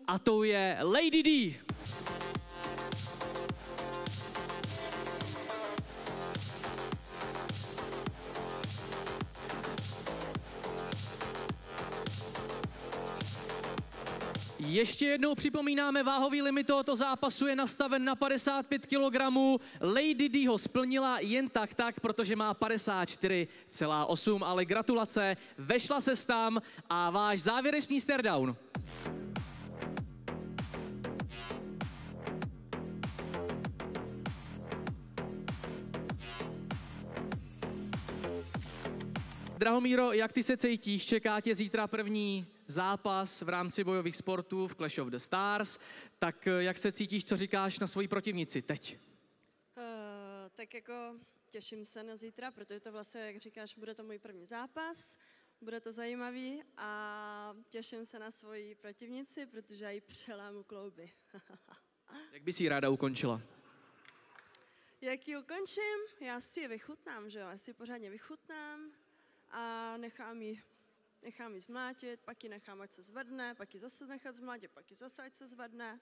a tou je Lady D. Ještě jednou připomínáme, váhový limit tohoto zápasu je nastaven na 55 kg. Lady D ho splnila jen tak, protože má 54,8, ale gratulace, vešla se tam a váš závěrečný staredown. Drahomíro, jak ty se cítíš? Čeká tě zítra první zápas v rámci bojových sportů v Clash of the Stars. Tak jak se cítíš, co říkáš na svoji protivnici teď? Tak jako těším se na zítra, protože to vlastně, jak říkáš, bude to můj první zápas. Bude to zajímavý a těším se na svoji protivnici, protože já jí přelámu klouby. Jak bys ji ráda ukončila? Jak ji ukončím? Já si je vychutnám, že jo? Já si ji pořádně vychutnám a nechám ji zmlátit, pak ji nechám, ať se zvedne, pak ji zase nechat zmlátit, pak ji zase, ať se zvedne